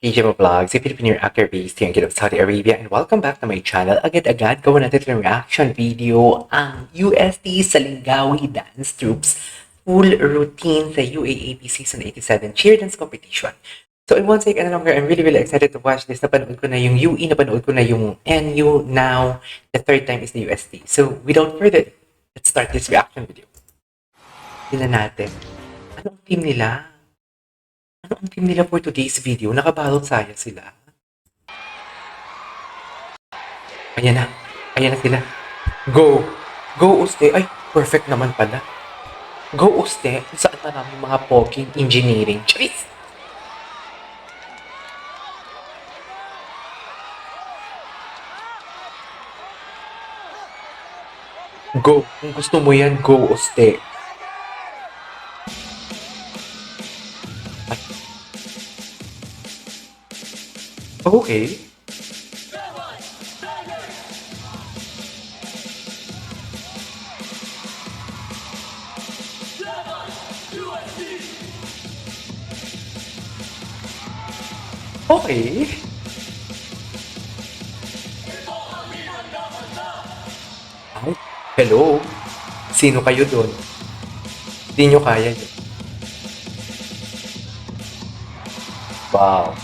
PJ Vlogs, si Filipino actor based here in Saudi Arabia, and welcome back to my channel. Agad-agad, gawa natin ng reaction video ang UST Salingawi Dance Troops full routine sa UAAP Season 87 Cheer Dance Competition. So in one second longer, I'm really excited to watch this. Napanood ko na yung UE, napanood ko na yung NU, now the third time is the UST. So without further ado, let's start this reaction video. Tingnan natin. Anong team nila? Ano ang team nila for today's video? Nakabalot saya sila. Ayan na. Ayan na sila. Go! Go, Uste! Ay, perfect naman pala. Go, Uste! Saan maraming mga poging engineering. Charis! Go! Kung gusto mo yan, go, Uste! Okay. Okay. Ay, hello. Sino kayo doon? Hindi nyo kaya yun. Wow.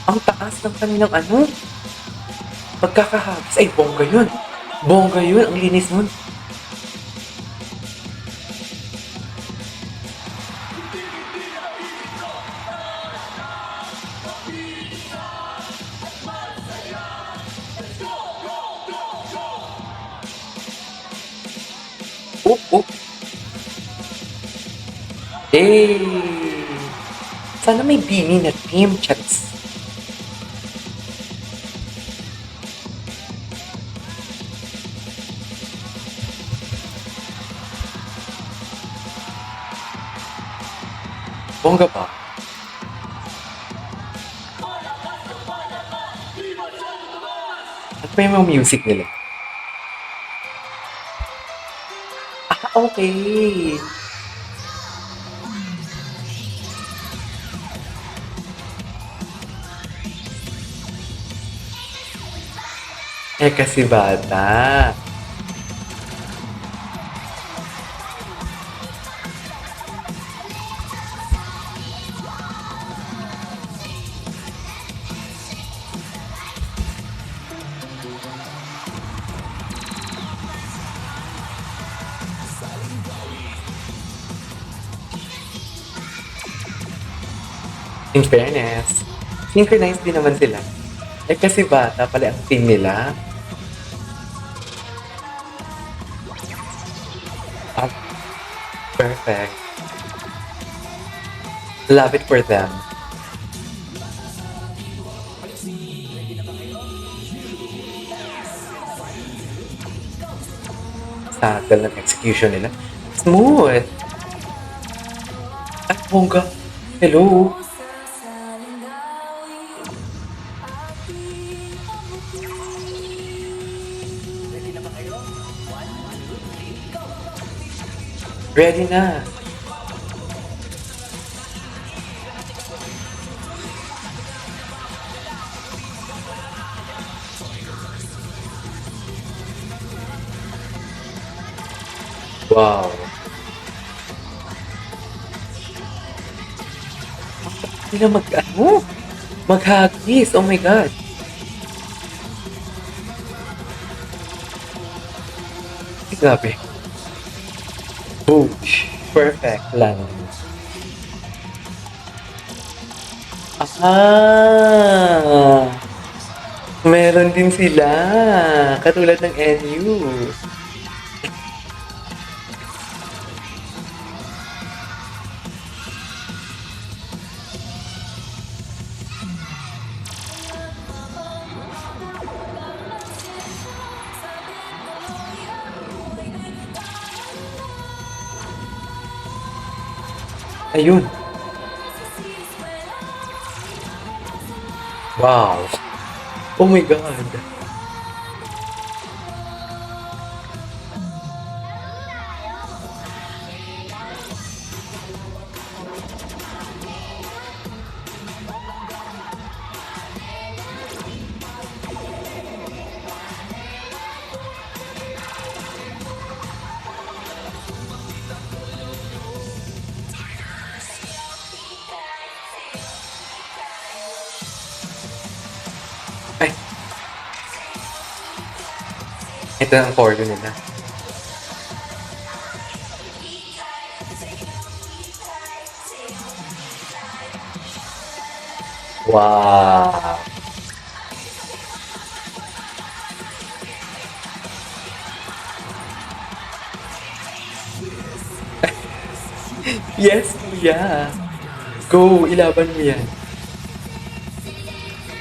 Ang taas ng kanilang ano? Pagkakahagis. Ay, bongga yun. Bongga yun. Ang linis nun. Oop. Hey! Sana may bini na team chats. Bongga pa. At pa yung mga music nila. Okay. Kasi bata. In fairness, synchronized din naman sila. Kasi bata pala ang team nila. Perfect. Love it for them. Subtle ng execution nila. Smooth. At bongga. Hello. Ready na. Wow. Sila maghagis. Oh my God. Grabe. Boosh. Perfect landing. Meron din sila. Katulad ng NU. Ayun. Wow. Oh my God. Ito ang choreo nila. Wow! Yes, kuya! Go! Ilaban mo yan.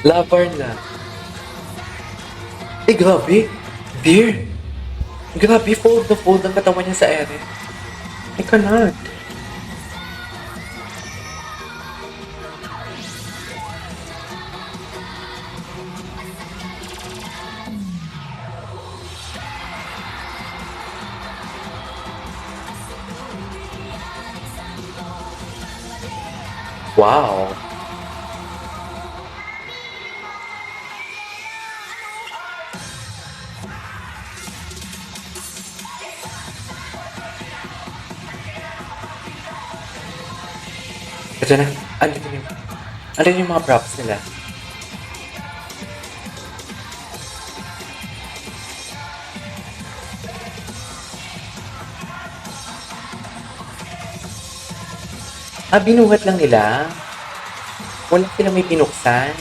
Laban na. Eh, grabe! Dear! Grabe, fold na fold ang katawan niya sa ere. I cannot. Wow! Ito na. Andito yung mga props nila. Ah, binuhat lang nila. Wala silang may binuksan.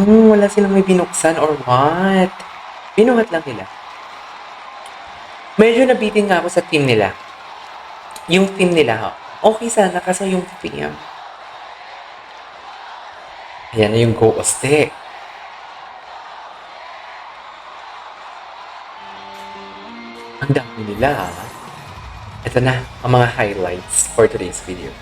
Wala silang may binuksan or what? Binuhat lang nila. Medyo nabitin nga ako sa team nila. Yung team nila, okay sana kasi yung team. Ayan na yung Go Oste. Ang dami nila. Ito na ang mga highlights for today's video.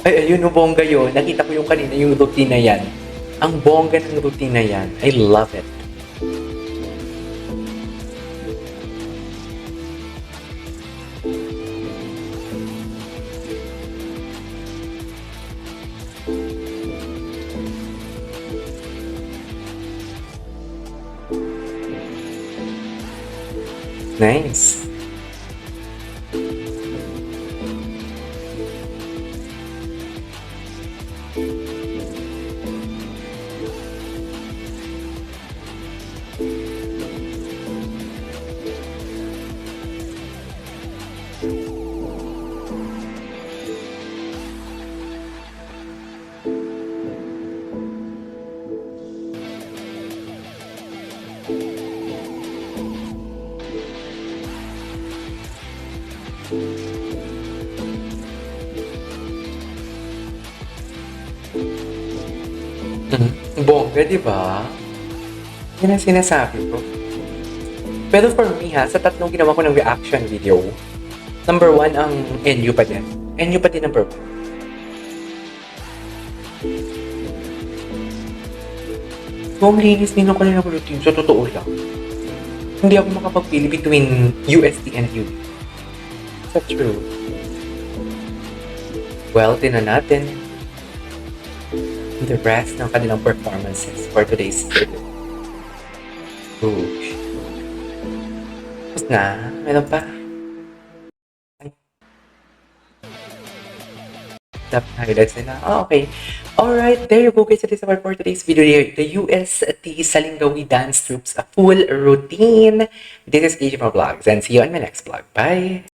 Ay, ayun, bongga yun. Nakita ko yung kanina, yung routine na yan. Ang bongga ng routine na yan. I love it. Nice. Bongga, di ba? Yan ang sinasabi ko. Pero for me ha, sa tatlong ginawa ko ng reaction video, number 1 ang NU pa din. NU pa din number 1. So, ang linis din ako ng routine. So, totoo lang. Hindi ako makapagpili between UST and UB. That's true. Well, tinan natin the rest ng kanilang performances for today's video. Ooh. Tapos na, meron pa. Top highlights nila. Oh, okay. Alright, there you go guys. It is our for today's video here. The UST Salingawi Dance Troops, a full routine. This is KJ Vlogs and see you on my next vlog. Bye!